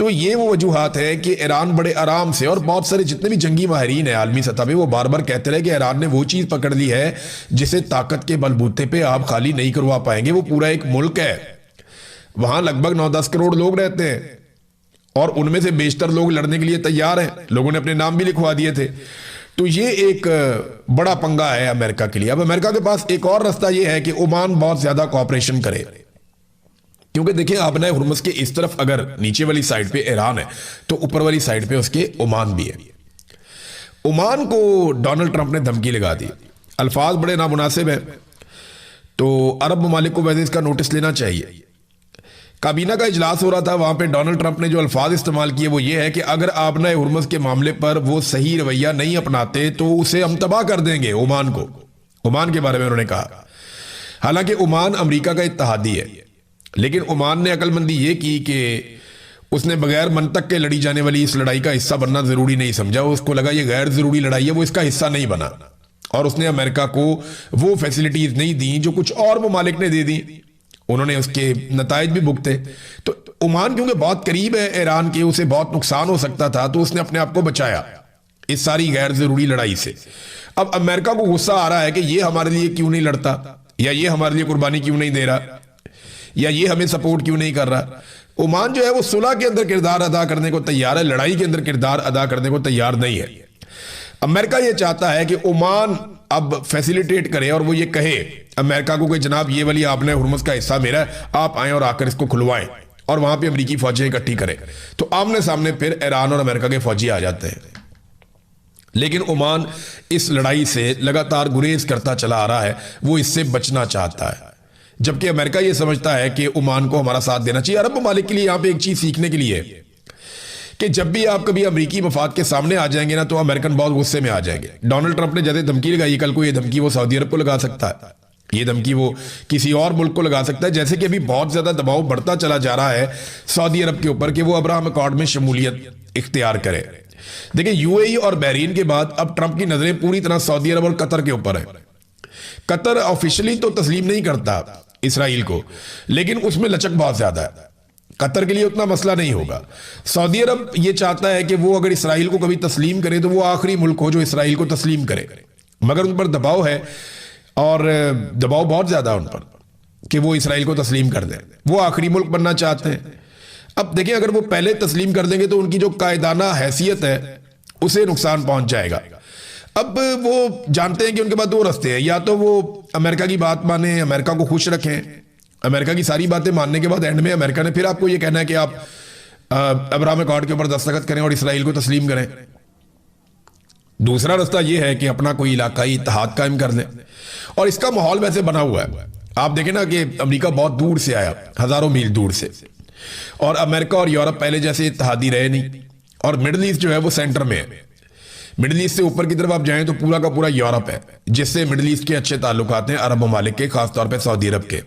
तो ये वो वजूहात है कि ईरान बड़े आराम से, और बहुत सारे जितने भी जंगी माहिरीन है आलमी सतह पे, वो बार बार कहते रहे कि ईरान ने वो चीज़ पकड़ ली है जिसे ताकत के बलबूते पे आप खाली नहीं करवा पाएंगे। वो पूरा एक मुल्क है, वहां लगभग 9-10 करोड़ लोग रहते हैं और उनमें से बेशतर लोग लड़ने के लिए तैयार हैं। लोगों ने अपने नाम भी लिखवा दिए थे। तो ये एक बड़ा पंगा है अमेरिका के लिए। अब अमेरिका के पास एक और रास्ता ये है कि ओमान बहुत ज्यादा कोऑपरेशन करे, क्योंकि देखिए आपने हुर्मुज के इस तरफ अगर नीचे वाली साइड पे ईरान है तो ऊपर वाली साइड पे उसके ओमान भी है। ओमान को डोनाल्ड ट्रंप ने धमकी लगा दी, अल्फाज बड़े नामुनासिब है, तो अरब ममालिक को वैसे इसका नोटिस लेना चाहिए। काबीना का इजलास हो रहा था, वहां पे डोनाल्ड ट्रंप ने जो अल्फाज इस्तेमाल किए वो ये है कि अगर आपने हुर्मुज के मामले पर वो सही रवैया नहीं अपनाते तो उसे हम तबाह कर देंगे। ओमान को, ओमान के बारे में उन्होंने कहा। हालांकि ओमान अमेरिका का इत्तेहादी है, लेकिन ओमान ने अक्लमंदी ये की कि उसने बगैर मंतक के लड़ी जाने वाली इस लड़ाई का हिस्सा बनना जरूरी नहीं समझा। उसको लगा ये गैर जरूरी लड़ाई है, वो इसका हिस्सा नहीं बना, और उसने अमेरिका को वो फैसिलिटीज नहीं दी जो कुछ और ममालिक ने दे दी। उन्होंने उसके नताइज भी भुगते। तो ओमान क्योंकि बहुत करीब है ईरान के, उसे बहुत नुकसान हो सकता था, तो उसने अपने आप को बचाया इस सारी गैर जरूरी लड़ाई से। अब अमेरिका को गुस्सा आ रहा है कि ये हमारे लिए क्यों नहीं लड़ता, या ये हमारे लिए कुर्बानी क्यों नहीं दे रहा, या ये हमें सपोर्ट क्यों नहीं कर रहा। ओमान जो है वो सुलह के अंदर किरदार अदा करने को तैयार है, लड़ाई के अंदर किरदार अदा करने को तैयार नहीं है। अमेरिका ये चाहता है कि ओमान अब फैसिलिटेट करे और वो ये कहे अमेरिका को कि जनाब ये वाली आपने हुर्मुज का हिस्सा मेरा है, आप आए और आकर इसको खुलवाएं, और वहां पे अमेरिकी फौजें इकट्ठी करें। तो आमने सामने फिर ईरान और अमेरिका के फौजी आ जाते हैं। लेकिन ओमान इस लड़ाई से लगातार गुरेज करता चला आ रहा है, वो इससे बचना चाहता है, जबकि अमेरिका ये समझता है कि ओमान को हमारा साथ देना चाहिए। अरब ममालिक के लिए यहां पे एक चीज सीखने के लिए है कि जब भी आप कभी अमेरिकी मफाद के सामने आ जाएंगे ना, तो अमेरिकन बहुत गुस्से में आ जाएंगे। डोनाल्ड ट्रंप ने जैसे धमकी लगाई, कल को ये धमकी वो सऊदी अरब को लगा सकता है, ये धमकी वो किसी और मुल्क को लगा सकता है। जैसे कि अभी बहुत ज्यादा दबाव बढ़ता चला जा रहा है सऊदी अरब के ऊपर कि वो अब्राहम अकॉर्ड में शमूलियत इख्तियार करे। देखिए यूएई और बहरीन के बाद अब ट्रंप की नजरें पूरी तरह सऊदी अरब और कतर के ऊपर है। कतर ऑफिशियली तो तस्लीम नहीं करता इसराइल को, लेकिन उसमें लचक बहुत ज्यादा है। कतर के लिए उतना मसला नहीं होगा। सऊदी अरब ये चाहता है कि वो अगर इसराइल को कभी तस्लीम करे तो वो आखिरी मुल्क हो जो इसराइल को तस्लीम करे, मगर उन पर दबाव है, और दबाव बहुत ज्यादा उन पर कि वो इसराइल को तस्लीम कर दें। वो आखिरी मुल्क बनना चाहते हैं। अब देखिए अगर वो पहले तस्लीम कर देंगे तो उनकी जो कायदाना हैसियत है उसे नुकसान पहुंच जाएगा। अब वो जानते हैं कि उनके पास दो रास्ते हैं, या तो वो अमेरिका की बात माने, अमेरिका को खुश रखें, अमेरिका की सारी बातें मानने के बाद एंड में अमेरिका ने फिर आपको ये कहना है कि आप अब्राहम अकॉर्ड के ऊपर दस्तखत करें और इसराइल को तस्लीम करें। दूसरा रास्ता यह है कि अपना कोई इलाकाई इत्तेहाद कायम कर लें, और इसका माहौल वैसे बना हुआ है। आप देखें ना कि अमेरिका बहुत दूर से आया, हजारों मील दूर से, और अमेरिका और यूरोप पहले जैसे इत्तेहादी रहे नहीं, और मिडिल ईस्ट जो है वो सेंटर में है। मिडिल ईस्ट से ऊपर की तरफ आप जाएं तो पूरा का पूरा यूरोप है, जिससे मिडिल ईस्ट के अच्छे ताल्लुकात हैं अरब ममालिक के, खासतौर पर सऊदी अरब के।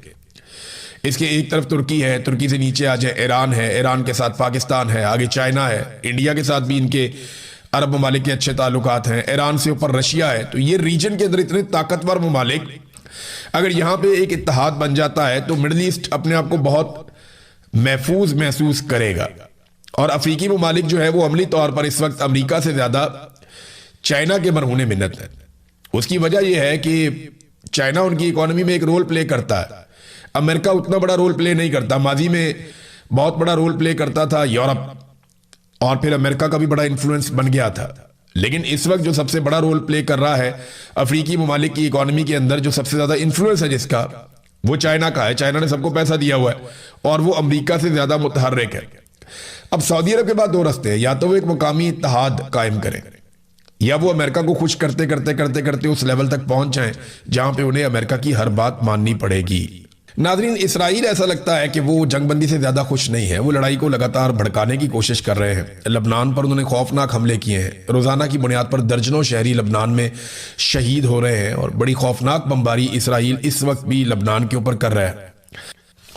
इसके एक तरफ तुर्की है, तुर्की से नीचे आ जाए ईरान है, ईरान के साथ पाकिस्तान है, आगे चाइना है, इंडिया के साथ भी इनके अरब ममालिक के अच्छे ताल्लुकात हैं, ईरान से ऊपर रशिया है। तो ये रीजन के अंदर इतने ताकतवर ममालिक, अगर यहां पे एक इत्तेहाद बन जाता है तो मिडिल ईस्ट अपने आप को बहुत महफूज महसूस करेगा। और अफ्रीकी ममालिक जो है वो अमली तौर पर इस वक्त अमेरिका से ज्यादा चाइना के मरहूने मिन्नत है। उसकी वजह यह है कि चाइना उनकी इकोनॉमी में एक रोल प्ले करता है, अमेरिका उतना बड़ा रोल प्ले नहीं करता। माजी में बहुत बड़ा रोल प्ले करता था यूरोप, और फिर अमेरिका का भी बड़ा इन्फ्लुएंस बन गया था। लेकिन इस वक्त जो सबसे बड़ा रोल प्ले कर रहा है अफ्रीकी ममालिक की इकोनॉमी के अंदर, जो सबसे ज्यादा इन्फ्लुएंस है जिसका, वो चाइना का है। चाइना ने सबको पैसा दिया हुआ है और वो अमेरिका से ज्यादा मुतहर्रिक है। अब सऊदी अरब के बाद दो रास्ते हैं, या तो वो एक मुकामी इत्तेहाद कायम करें, या वो अमेरिका को खुश करते करते करते करते उस लेवल तक पहुंच जाएं जहां पे उन्हें अमेरिका की हर बात माननी पड़ेगी। नाज़रीन, इसराइल ऐसा लगता है कि वो जंगबंदी से ज्यादा खुश नहीं है। वो लड़ाई को लगातार भड़काने की कोशिश कर रहे हैं। लबनान पर उन्होंने खौफनाक हमले किए हैं। रोजाना की बुनियाद पर दर्जनों शहरी लबनान में शहीद हो रहे हैं, और बड़ी खौफनाक बमबारी इसराइल इस वक्त भी लबनान के ऊपर कर रहा है।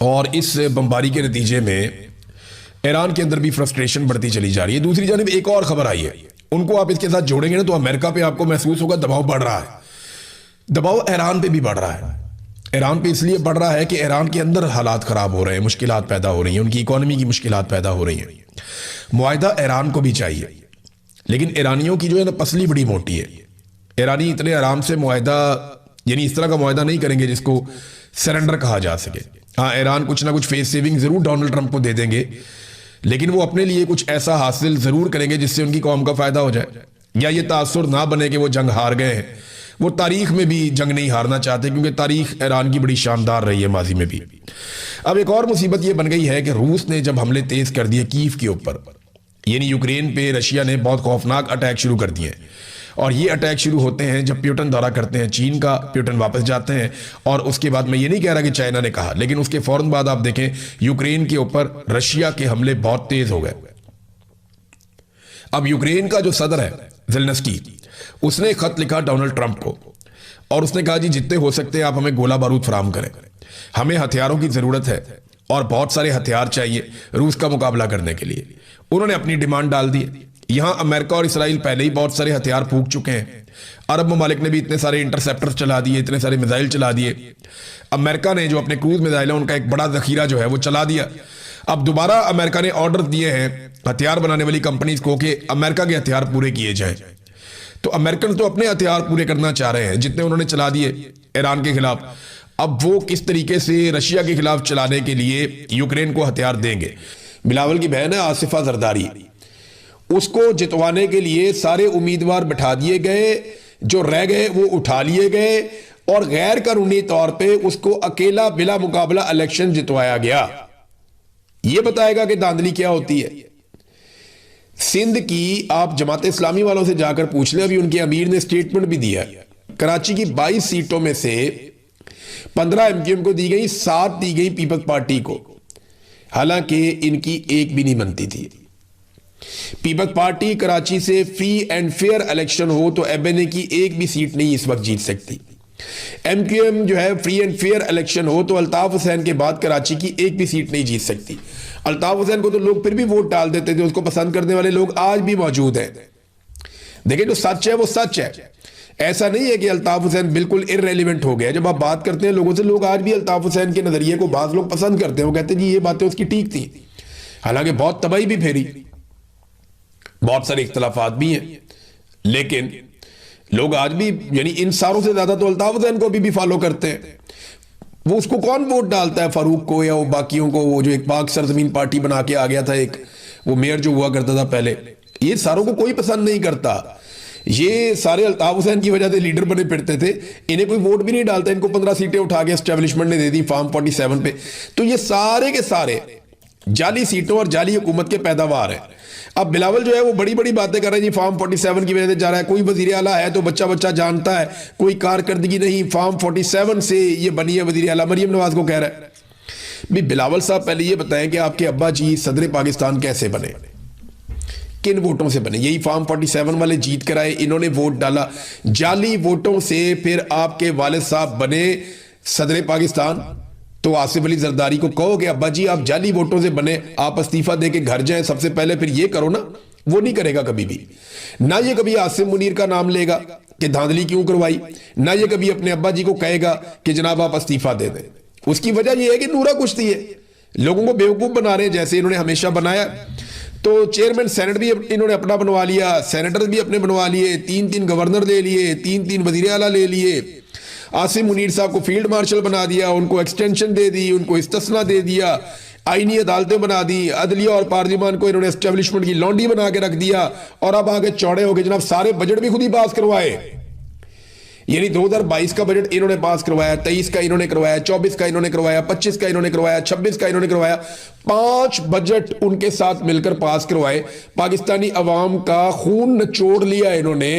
और इस बमबारी के नतीजे में ईरान के अंदर भी फ्रस्ट्रेशन बढ़ती चली जा रही है। दूसरी जानिब एक और खबर आई है, उनको आप इसके साथ जोड़ेंगे ना तो अमेरिका पे आपको महसूस होगा दबाव बढ़ रहा है। दबाव ईरान पे भी बढ़ रहा है। ईरान पे इसलिए बढ़ रहा है कि ईरान के अंदर हालात ख़राब हो रहे हैं, मुश्किलात पैदा हो रही हैं, उनकी इकॉनमी की मुश्किलात पैदा हो रही हैं। मुआहिदा ईरान को भी चाहिए, लेकिन ईरानियों की जो है ना पसली बड़ी मोटी है। ईरानी इतने आराम से मुआहिदा, यानी इस तरह का मुआहिदा नहीं करेंगे जिसको सरेंडर कहा जा सके। हाँ, ईरान कुछ ना कुछ फेस सेविंग ज़रूर डोनाल्ड ट्रंप को दे देंगे, लेकिन वो अपने लिए कुछ ऐसा हासिल ज़रूर करेंगे जिससे उनकी कौम का फ़ायदा हो जाए। या ये तासुर ना बने कि वो जंग हार गए हैं। वो तारीख में भी जंग नहीं हारना चाहते, क्योंकि तारीख ईरान की बड़ी शानदार रही है माजी में भी। अब एक और मुसीबत ये बन गई है कि रूस ने जब हमले तेज़ कर दिए कीव के ऊपर, यानी यूक्रेन पे रशिया ने बहुत खौफनाक अटैक शुरू कर दिए। और ये अटैक शुरू होते हैं जब प्यूटन दौरा करते हैं चीन का, प्यूटन वापस जाते हैं। और उसके बाद मैं ये नहीं कह रहा कि चाइना ने कहा, लेकिन उसके फौरन बाद आप देखें यूक्रेन के ऊपर रशिया के हमले बहुत तेज हो गए। अब यूक्रेन का जो सदर है ज़ेलेंस्की, उसने खत लिखा डोनाल्ड ट्रंप को और उसने कहा जी जितने हो सकते हैं आप हमें गोला बारूद फराहम करें, हमें हथियारों की ज़रूरत है और बहुत सारे हथियार चाहिए रूस का मुकाबला करने के लिए। उन्होंने अपनी डिमांड डाल दी। यहां अमेरिका और इसराइल पहले ही बहुत सारे हथियार फूंक चुके हैं। अरब ममालिक ने भी इतने सारे इंटरसेप्टर्स चला दिए, इतने सारे मिसाइल चला दिए। अमेरिका ने जो अपने क्रूज मिसाइल है उनका एक बड़ा जखीरा जो है वो चला दिया। अब दोबारा अमेरिका ने ऑर्डर दिए हैं हथियार बनाने वाली कंपनीज को कि अमेरिका के हथियार पूरे किए जाएं। तो अमेरिकन तो अपने हथियार पूरे करना चाह रहे हैं जितने उन्होंने चला दिए ईरान के खिलाफ। अब वो किस तरीके से रशिया के खिलाफ चलाने के लिए यूक्रेन को हथियार देंगे। बिलावल की बहन है आसिफा जरदारी, उसको जितवाने के लिए सारे उम्मीदवार बिठा दिए गए, जो रह गए वो उठा लिए गए और गैर कानूनी तौर पे उसको अकेला बिला मुकाबला इलेक्शन जितवाया गया। ये बताएगा कि धांधली क्या होती है। सिंध की आप जमात इस्लामी वालों से जाकर पूछ लें, अभी उनके अमीर ने स्टेटमेंट भी दिया है। कराची की 22 सीटों में से 15 एमक्यूएम को दी गई, 7 दी गई पीपल्स पार्टी को, हालांकि इनकी एक भी नहीं बनती थी। पीपल्स पार्टी कराची से फ्री एंड फेयर इलेक्शन हो तो एमएनए की एक भी सीट नहीं इस वक्त जीत सकती। एमक्यूएम जो है फ्री एंड फेयर इलेक्शन हो तो अल्ताफ हुसैन के बाद कराची की एक भी सीट नहीं जीत सकती। अल्ताफ हुसैन को तो लोग फिर भी वोट डाल देते थे, उसको पसंद करने वाले लोग आज भी मौजूद हैं। देखिए जो सच है वो सच है, ऐसा नहीं है कि अल्ताफ हुसैन बिल्कुल इररेलेवेंट हो गया। जब आप बात करते हैं लोगों से, लोग आज भी अल्ताफ हुसैन के नजरिए को बात लोग पसंद करते हैं। वो कहते हैं जी ये बातें उसकी ठीक थी, हालांकि बहुत तबाही भी फेरी, बहुत सारे इख्तलाफात भी हैं, लेकिन लोग आज भी यानी इन सारों से ज्यादा तो अल्ताफ हुसैन को अभी भी फॉलो करते हैं। वो उसको कौन वोट डालता है, फारूक को या वो बाकियों को, वो जो एक पाक सरजमीन पार्टी बना के आ गया था, एक वो मेयर जो हुआ करता था पहले, ये सारों को कोई पसंद नहीं करता। ये सारे अल्ताफ हुसैन की वजह से लीडर बने फिरते थे, इन्हें कोई वोट भी नहीं डालता। इनको 15 सीटें उठा के एस्टेब्लिशमेंट ने दे दी फॉर्म 47 पे। तो ये सारे के सारे जाली सीटों और जाली हुकूमत के पैदावार है। अब बिलावल जो है वो बड़ी बड़ी बातें कर रहे हैं जी, फॉर्म 47 की वजह से जा रहा है, कोई वजीर आला है तो बच्चा बच्चा जानता है, कोई कारकर्दगी नहीं, फॉर्म 47 से ये बनी है वजीर आला, मरियम नवाज को कह रहा है। भी बिलावल साहब पहले ये बताएं कि आपके अब्बा जी सदर पाकिस्तान कैसे बने, किन वोटों से बने? यही फॉर्म 47 वाले जीत कर आए, इन्होंने वोट डाला जाली वोटों से, फिर आपके वालिद साहब बने सदर पाकिस्तान। तो आसिफ अली जरदारी को कहो कि अब्बा जी आप जाली वोटों से बने, आप इस्तीफा दे के घर जाएं सबसे पहले, फिर ये करो ना। वो नहीं करेगा कभी भी, ना ये कभी आसिम मुनीर का नाम लेगा कि धांधली क्यों करवाई, ना ये कभी अपने अब्बा जी को कहेगा कि जनाब आप इस्तीफा दे दें। उसकी वजह यह है कि नूरा कुश्ती है, लोगों को बेवकूफ बना रहे हैं जैसे इन्होंने हमेशा बनाया। तो चेयरमैन सेनेट भी इन्होंने अपना बनवा लिया, सेनेटर भी अपने बनवा लिए, 3-3 गवर्नर ले लिए, 3-3 वजीर आला ले लिए। आसिम मुनीर साहब को फील्ड मार्शल बना दिया, उनको एक्सटेंशन दे दी, उनको इस्तिस्ना दे दिया, आईनी अदालतें बना दी, अदलिया और पार्लियामान को इन्होंने एस्टेब्लिशमेंट की लॉन्डी बना के रख दिया। और अब आगे चौड़े हो गए जनाब, सारे बजट भी खुद ही पास करवाए। यानी 2022 का बजट इन्होंने पास करवाया, 23 का इन्होंने करवाया, 24 का इन्होंने करवाया, 25 का इन्होंने करवाया, 26 का इन्होंने करवाया। 5 बजट उनके साथ मिलकर पास करवाए। पाकिस्तानी अवाम का खून निचोड़ लिया इन्होंने,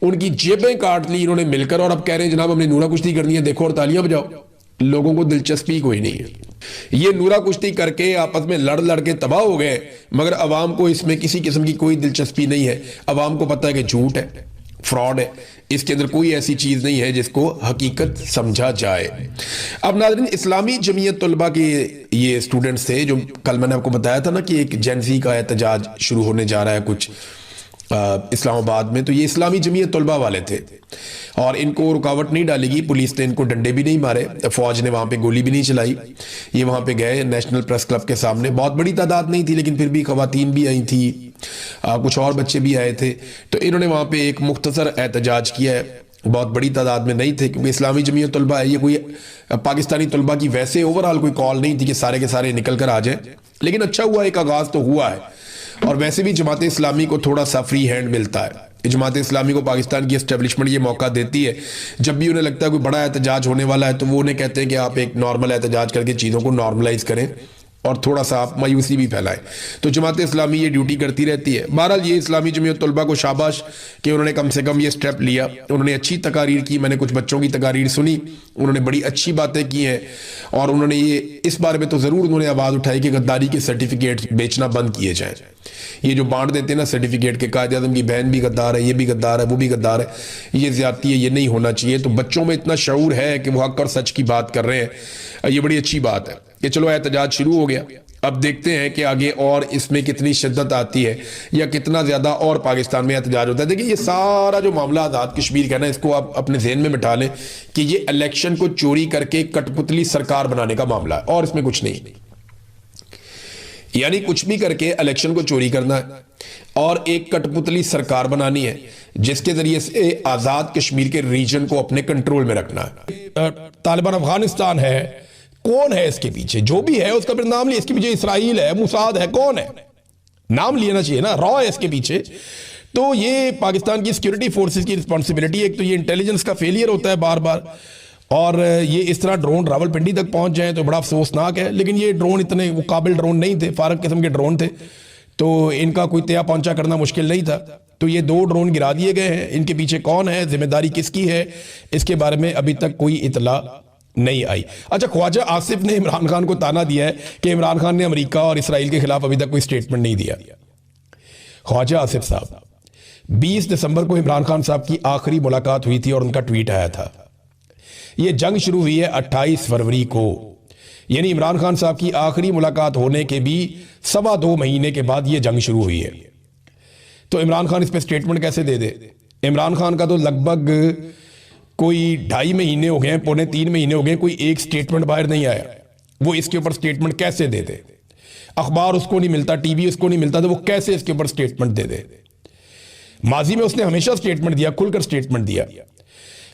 उनकी जेबें काट ली इन्होंने मिलकर, और अब कह रहे हैं जनाब हमने नूरा कुश्ती करनी है, देखो और तालियां बजाओ। लोगों को दिलचस्पी कोई नहीं है। ये नूरा कुश्ती करके आपस में लड़ लड़ के तबाह हो गए, मगर अवाम को इसमें किसी किस्म की कोई दिलचस्पी नहीं है। अवाम को पता है कि झूठ है, फ्रॉड है, इसके अंदर कोई ऐसी चीज नहीं है जिसको हकीकत समझा जाए। अब नाज़रीन, इस्लामी जमीयत तलबा के ये स्टूडेंट्स थे जो कल मैंने आपको बताया था ना कि एक जेंजी का एहतजाज शुरू होने जा रहा है कुछ इस्लामाबाद में, तो ये इस्लामी जमीयत तलबा वाले थे और इनको रुकावट नहीं डालेगी। पुलिस ने इनको डंडे भी नहीं मारे, फौज ने वहाँ पे गोली भी नहीं चलाई। ये वहाँ पे गए नेशनल प्रेस क्लब के सामने, बहुत बड़ी तादाद नहीं थी लेकिन फिर भी खवातीन भी आई थी, कुछ और बच्चे भी आए थे। तो इन्होंने वहाँ पे एक मुख्तसर एहतजाज किया है, बहुत बड़ी तादाद में नहीं थे क्योंकि इस्लामी जमीयत तलबा है, ये कोई पाकिस्तानी तलबा की वैसे ओवरऑल कोई कॉल नहीं थी कि सारे के सारे निकल कर आ जाए। लेकिन अच्छा हुआ, एक आगाज़ तो हुआ है। और वैसे भी जमात इस्लामी को थोड़ा सा फ्री हैंड मिलता है। जमात इस्लामी को पाकिस्तान की एस्टेब्लिशमेंट ये मौका देती है, जब भी उन्हें लगता है कोई बड़ा एहतजाज होने वाला है तो वो उन्हें कहते हैं कि आप एक नॉर्मल एहतजाज करके चीज़ों को नॉर्मलाइज करें और थोड़ा सा आप मायूसी भी फैलाएं। तो जमात इस्लामी ये ड्यूटी करती रहती है। बहरहाल ये इस्लामी जमीयत तलबा को शाबाश कि उन्होंने कम से कम ये स्टेप लिया, उन्होंने अच्छी तकारीर की। मैंने कुछ बच्चों की तकारीर सुनी, उन्होंने बड़ी अच्छी बातें की हैं और उन्होंने ये इस बारे में तो ज़रूर उन्होंने आवाज़ उठाई कि गद्दारी के सर्टिफिकेट बेचना बंद किए जाएँ। ये जो बांट देते हैं ना सर्टिफिकेट के, कायदे आज़म की बहन भी गद्दार है, ये भी गद्दार है, वो भी गद्दार है, ये ज़्यादती है, ये नहीं होना चाहिए। तो बच्चों में इतना शऊर है कि वो हक और सच की बात कर रहे हैं, ये बड़ी अच्छी बात है कि चलो एहतजाज शुरू हो गया। अब देखते हैं कि आगे और इसमें कितनी शिद्दत आती है या कितना ज़्यादा और पाकिस्तान में एहतजाज होता है। देखिए ये सारा जो मामला आज़ाद कश्मीर का है ना, इसको आप अपने जहन में बिठा लें कि ये इलेक्शन को चोरी करके कठपुतली सरकार बनाने का मामला है और इसमें कुछ नहीं। यानी कुछ भी करके इलेक्शन को चोरी करना है और एक कठपुतली सरकार बनानी है जिसके जरिए से आज़ाद कश्मीर के रीजन को अपने कंट्रोल में रखना है। तालिबान अफगानिस्तान है, कौन है इसके पीछे? जो भी है उसका फिर नाम लिया, इसके पीछे इसराइल है, मुसाद है, कौन है? नाम लेना चाहिए ना, रॉ है इसके पीछे। तो ये पाकिस्तान की सिक्योरिटी फोर्सेस की रिस्पॉन्सिबिलिटी। एक तो ये इंटेलिजेंस का फेलियर होता है बार बार, और ये इस तरह ड्रोन रावलपिंडी तक पहुंच जाए तो बड़ा अफसोसनाक है। लेकिन ये ड्रोन इतने वो काबिल ड्रोन नहीं थे, फारक किस्म के ड्रोन थे, तो इनका कोई तया पहुंचा करना मुश्किल नहीं था। तो ये 2 ड्रोन गिरा दिए गए हैं। इनके पीछे कौन है, जिम्मेदारी किसकी है, इसके बारे में अभी तक कोई इतला नहीं आई। अच्छा, ख्वाजा आसिफ ने इमरान खान को ताना दिया है कि इमरान खान ने अमेरिका और इसराइल के खिलाफ अभी तक कोई स्टेटमेंट नहीं दिया। ख्वाजा आसिफ साहब, 20 दिसंबर को इमरान खान साहब की आखिरी मुलाकात हुई थी और उनका ट्वीट आया था। ये जंग शुरू हुई है 28 फरवरी को, यानी इमरान खान साहब की आखिरी मुलाकात होने के भी 2.25 महीने के बाद ये जंग शुरू हुई है। तो इमरान खान इस पर स्टेटमेंट कैसे दे दे? इमरान खान का तो लगभग कोई 2.5 महीने हो गए, 2.25-3 महीने हो गए, कोई एक स्टेटमेंट बाहर नहीं आया। वो इसके ऊपर स्टेटमेंट कैसे दे दे? अखबार उसको नहीं मिलता, टीवी उसको नहीं मिलता, तो वो कैसे इसके ऊपर स्टेटमेंट दे दे? माजी में उसने हमेशा स्टेटमेंट दिया, खुलकर स्टेटमेंट दिया।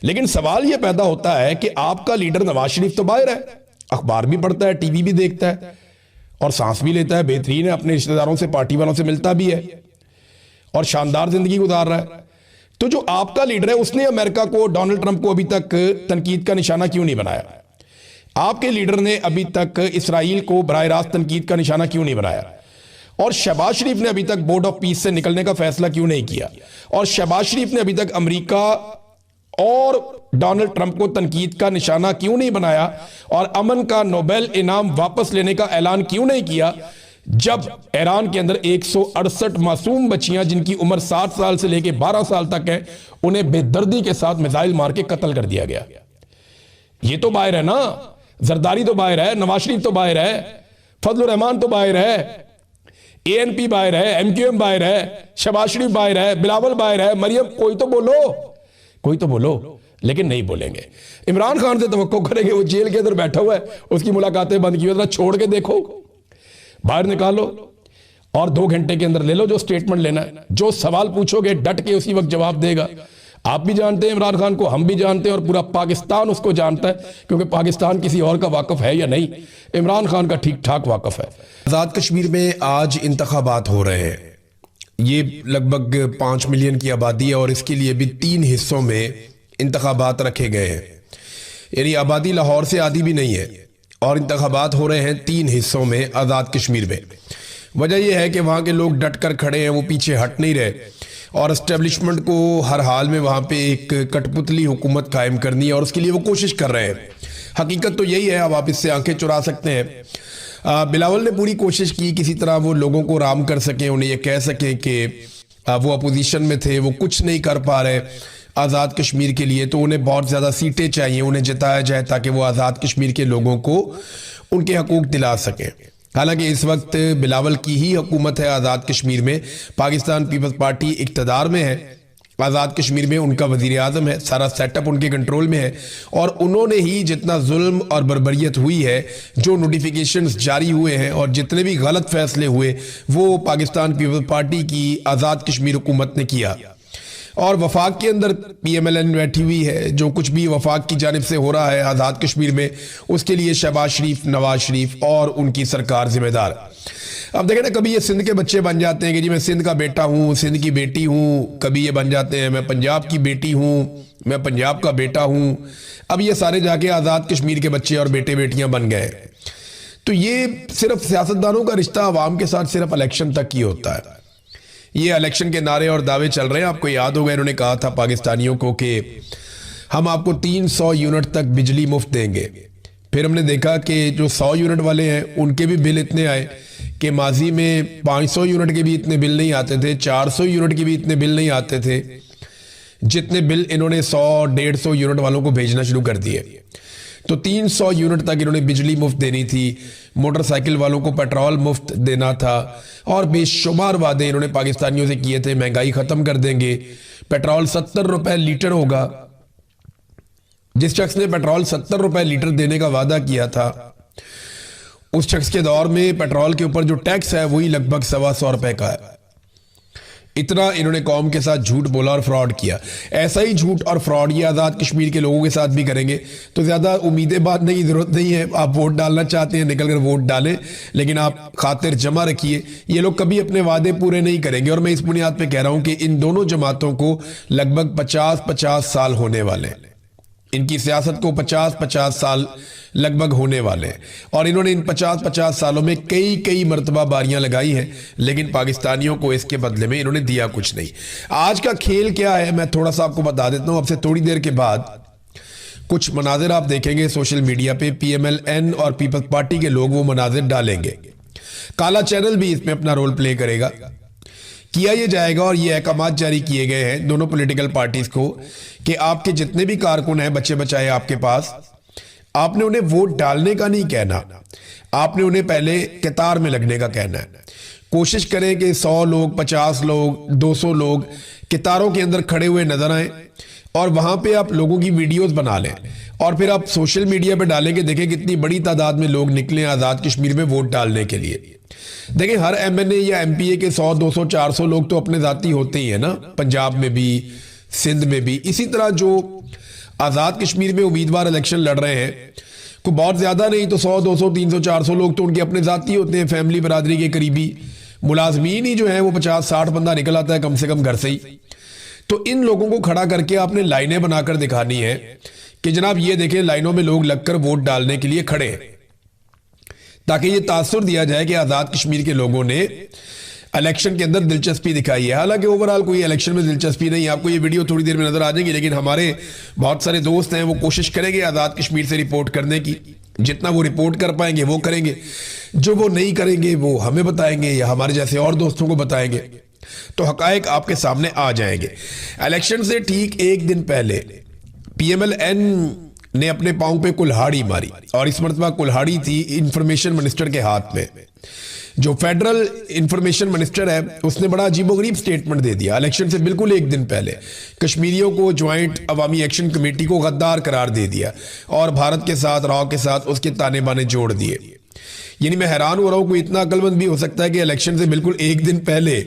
लेकिन सवाल यह पैदा होता है कि आपका लीडर नवाज शरीफ तो बाहर है, अखबार भी पढ़ता है, टीवी भी देखता है और सांस भी लेता है, बेहतरीन है, अपने रिश्तेदारों से, पार्टी वालों से मिलता भी है और शानदार जिंदगी गुजार रहा है। तो जो आपका लीडर है उसने अमेरिका को, डोनाल्ड ट्रंप को अभी तक तनकीद का निशाना क्यों नहीं बनाया? आपके लीडर ने अभी तक इसराइल को बराह रास्त तनकीद का निशाना क्यों नहीं बनाया? और शहबाज शरीफ ने अभी तक बोर्ड ऑफ पीस से निकलने का फैसला क्यों नहीं किया? और शहबाज शरीफ ने अभी तक अमेरिका और डोनाल्ड ट्रंप को तनकीद का निशाना क्यों नहीं बनाया और अमन का नोबेल इनाम वापस लेने का ऐलान क्यों नहीं किया, जब ईरान के अंदर 168 मासूम बच्चियां जिनकी उम्र 7 साल से लेकर 12 साल तक है, उन्हें बेदर्दी के साथ मिसाइल मार के कत्ल कर दिया गया। ये तो बाहर है ना, जरदारी तो बाहर है, नवाज शरीफ तो बाहर है, फजलुर रहमान तो बाहर है, एएनपी बाहर है, एमक्यूएम बाहर है, शहबाज शरीफ बाहर है, बिलावल बाहर है, मरियम, कोई तो बोलो, कोई तो बोलो। लेकिन नहीं बोलेंगे। इमरान खान से तवक्को करेंगे, वो जेल के अंदर बैठा हुआ है, उसकी मुलाकातें बंद की हुई, छोड़ के देखो, बाहर निकालो और 2 घंटे के अंदर ले लो जो स्टेटमेंट लेना है। जो सवाल पूछोगे डट के उसी वक्त जवाब देगा। आप भी जानते हैं इमरान खान को, हम भी जानते हैं और पूरा पाकिस्तान उसको जानता है, क्योंकि पाकिस्तान किसी और का वाकफ है या नहीं, इमरान खान का ठीक ठाक वाकफ है। आज़ाद कश्मीर में आज इंतखाबात हो रहे हैं। ये लगभग 5 मिलियन की आबादी है और इसके लिए भी 3 हिस्सों में इंतखाबात रखे गए हैं, यानी आबादी लाहौर से आधी भी नहीं है और इंतखाबात हो रहे हैं 3 हिस्सों में आज़ाद कश्मीर में। वजह यह है कि वहाँ के लोग डट कर खड़े हैं, वो पीछे हट नहीं रहे और इस्टेब्लिशमेंट को हर हाल में वहाँ पे एक कठपुतली हुकूमत कायम करनी है और उसके लिए वो कोशिश कर रहे हैं। हकीकत तो यही है, अब आप इससे आंखें चुरा सकते हैं। बिलावल ने पूरी कोशिश की किसी तरह वो लोगों को राम कर सकें, उन्हें ये कह सकें कि वो अपोजिशन में थे, वो कुछ नहीं कर पा रहे आज़ाद कश्मीर के लिए, तो उन्हें बहुत ज़्यादा सीटें चाहिए, उन्हें जिताया जाए ताकि वो आज़ाद कश्मीर के लोगों को उनके हकूक़ दिला सकें। हालांकि इस वक्त बिलावल की ही हुकूमत है आज़ाद कश्मीर में, पाकिस्तान पीपल्स पार्टी इक़्तिदार में है, आज़ाद कश्मीर में उनका वज़ीर आज़म है, सारा सेटअप उनके कंट्रोल में है और उन्होंने ही जितना जुल्म और बर्बरियत हुई है, जो नोटिफिकेशंस जारी हुए हैं और जितने भी गलत फैसले हुए वो पाकिस्तान पीपल्स पार्टी की आज़ाद कश्मीर हुकूमत ने किया। और वफाक के अंदर PMLN बैठी हुई है, जो कुछ भी वफाक की जानिब से हो रहा है आज़ाद कश्मीर में उसके लिए शहबाज शरीफ, नवाज शरीफ और उनकी सरकार जिम्मेदार। अब देखें ना, कभी ये सिंध के बच्चे बन जाते हैं कि जी मैं सिंध का बेटा हूँ, सिंध की बेटी हूँ, कभी ये बन जाते हैं मैं पंजाब की बेटी हूँ, मैं पंजाब का बेटा हूँ। अब ये सारे जाके आज़ाद कश्मीर के बच्चे और बेटे बेटियाँ बन गए। तो ये सिर्फ सियासतदानों का रिश्ता आवाम के साथ सिर्फ इलेक्शन तक ही होता है। ये इलेक्शन के नारे और दावे चल रहे हैं। आपको याद होगा इन्होंने कहा था पाकिस्तानियों को कि हम आपको 300 यूनिट तक बिजली मुफ्त देंगे। फिर हमने देखा कि जो 100 यूनिट वाले हैं उनके भी बिल इतने आए कि माजी में 500 यूनिट के भी इतने बिल नहीं आते थे, 400 यूनिट के भी इतने बिल नहीं आते थे जितने बिल इन्होंने 100-150 यूनिट वालों को भेजना शुरू कर दिए। तो 300 यूनिट तक इन्होंने बिजली मुफ्त देनी थी, मोटरसाइकिल वालों को पेट्रोल मुफ्त देना था और बेशुमार वादे इन्होंने पाकिस्तानियों से किए थे। महंगाई खत्म कर देंगे, पेट्रोल 70 रुपए लीटर होगा। जिस शख्स ने पेट्रोल 70 रुपए लीटर देने का वादा किया था उस शख्स के दौर में पेट्रोल के ऊपर जो टैक्स है वही लगभग 125 रुपए का है। इतना इन्होंने कौम के साथ झूठ बोला और फ्रॉड किया। ऐसा ही झूठ और फ्रॉड ये आज़ाद कश्मीर के लोगों के साथ भी करेंगे। तो ज़्यादा उम्मीदें बांधने की ज़रूरत नहीं है। आप वोट डालना चाहते हैं निकल कर वोट डालें, लेकिन आप खातिर जमा रखिए। ये लोग कभी अपने वादे पूरे नहीं करेंगे और मैं इस बुनियाद पे कह रहा हूं कि इन दोनों जमातों को लगभग 50-50 साल होने वाले हैं। इनकी सियासत को 50-50 साल लगभग होने वाले हैं और इन्होंने इन 50-50 सालों में कई मरतबा बारियां लगाई हैं, लेकिन पाकिस्तानियों को इसके बदले में इन्होंने दिया कुछ नहीं। आज का खेल क्या है मैं थोड़ा सा आपको बता देता हूं। अब से थोड़ी देर के बाद कुछ मनाजिर आप देखेंगे सोशल मीडिया पे, PMLN और पीपल्स पार्टी के लोग वो मनाजिर डालेंगे। काला चैनल भी इसमें अपना रोल प्ले करेगा। किया ये जाएगा और ये अहकाम जारी किए गए हैं दोनों पॉलिटिकल पार्टीज को कि आपके जितने भी कारकुन हैं, बच्चे बचाए आपके पास, आपने उन्हें वोट डालने का नहीं कहना, आपने उन्हें पहले कतार में लगने का कहना है। कोशिश करें कि 100 लोग, 50 लोग, 200 लोग कतारों के अंदर खड़े हुए नजर आए और वहां पे आप लोगों की वीडियोस बना लें और फिर आप सोशल मीडिया पे डालेंगे। देखें कितनी बड़ी तादाद में लोग निकले आज़ाद कश्मीर में वोट डालने के लिए। देखिए हर MNA या MPA के 100, 200, 400 लोग तो अपने जाती होते ही है ना, पंजाब में भी, सिंध में भी। इसी तरह जो आज़ाद कश्मीर में उम्मीदवार इलेक्शन लड़ रहे हैं, को बहुत ज्यादा नहीं तो 100, 200, 300, 400 लोग तो उनके अपने जाती होते हैं, फैमिली बरादरी के करीबी मुलाजमीन ही जो है वो 50-60 बंदा निकल आता है कम से कम घर से ही। तो इन लोगों को खड़ा करके आपने लाइनें बनाकर दिखानी है कि जनाब ये देखें लाइनों में लोग लगकर वोट डालने के लिए खड़े हैं, ताकि ये तासुर दिया जाए कि आज़ाद कश्मीर के लोगों ने इलेक्शन के अंदर दिलचस्पी दिखाई है। हालांकि ओवरऑल कोई इलेक्शन में दिलचस्पी नहीं है। आपको ये वीडियो थोड़ी देर में नजर आ जाएगी, लेकिन हमारे बहुत सारे दोस्त हैं वो कोशिश करेंगे आज़ाद कश्मीर से रिपोर्ट करने की। जितना वो रिपोर्ट कर पाएंगे वो करेंगे, जो वो नहीं करेंगे वो हमें बताएंगे या हमारे जैसे और दोस्तों को बताएंगे, तो हकायक आपके सामने आ जाएंगे। इलेक्शन से ठीक एक दिन पहले PMLN ने अपने पांव पे कुल्हाड़ी मारी और इस मरतबा कुल्हाड़ी थी इंफॉर्मेशन मिनिस्टर के हाथ में। जो फेडरल इंफॉर्मेशन मिनिस्टर है उसने बड़ा अजीबोगरीब स्टेटमेंट दे दिया इलेक्शन से बिल्कुल एक दिन पहले। कश्मीरियों को ज्वाइंट अवामी एक्शन कमेटी को गद्दार करार दे दिया और भारत के साथ, राव के साथ उसके ताने बाने जोड़ दिए। यानी मैं हैरान हो रहा हूं, कोई इतना अक्लमंद भी हो सकता है कि इलेक्शन से बिल्कुल एक दिन पहले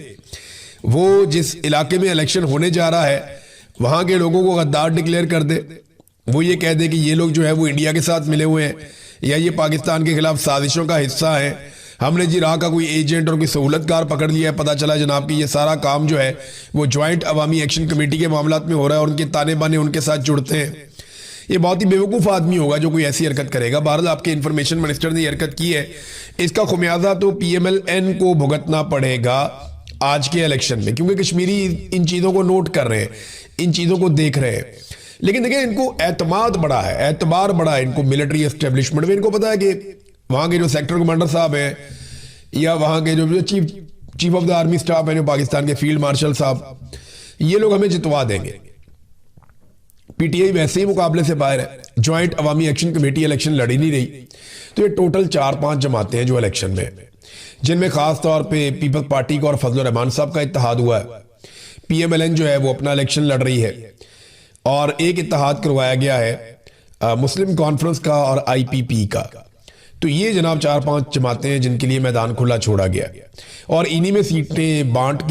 वो जिस इलाके में इलेक्शन होने जा रहा है वहां के लोगों को गद्दार डिक्लेयर कर दे। वो ये कह दे कि ये लोग जो है वो इंडिया के साथ मिले हुए हैं या ये पाकिस्तान के खिलाफ साजिशों का हिस्सा है। हमने जी राह का कोई एजेंट और कोई सहूलतकार पकड़ लिया है, पता चला जनाब कि ये सारा काम जो है वो ज्वाइंट अवामी एक्शन कमेटी के मामलात में हो रहा है और उनके ताने बाने उनके साथ जुड़ते हैं। ये बहुत ही बेवकूफ़ आदमी होगा जो कोई ऐसी हरकत करेगा। बहरहाल आपके इंफॉर्मेशन मिनिस्टर ने हरकत की है, इसका खुमियाजा तो PMLN को भुगतना पड़ेगा आज के इलेक्शन में, क्योंकि कश्मीरी इन चीज़ों को नोट कर रहे हैं, इन चीज़ों को देख रहे हैं। लेकिन देखिए इनको एतमाद बड़ा है, एतबार बड़ा है इनको मिलिट्री एस्टेब्लिशमेंट में। इनको पता है कि वहाँ के जो सेक्टर कमांडर साहब हैं या वहाँ के जो chief of the army staff है, जो पाकिस्तान के फील्ड मार्शल साहब, ये लोग हमें जितवा देंगे। पीटीआई वैसे ही मुकाबले से बाहर है, ज्वाइंट अवामी एक्शन कमेटी इलेक्शन लड़ ही नहीं रही। तो ये टोटल 4-5 जमातें हैं जो इलेक्शन में, जिनमें खास तौर पे पीपल्स पार्टी का और फजल रहमान साहब का इत्तेहाद हुआ है। पीएमएलएन जो है वो अपना इलेक्शन लड़ रही है, और एक इत्तेहाद करवाया गया है मुस्लिम कॉन्फ्रेंस का और आईपीपी का। तो ये जनाब 4-5 जमातें हैं जिनके लिए मैदान खुला छोड़ा गया, और इन्हीं में सीटें बांट के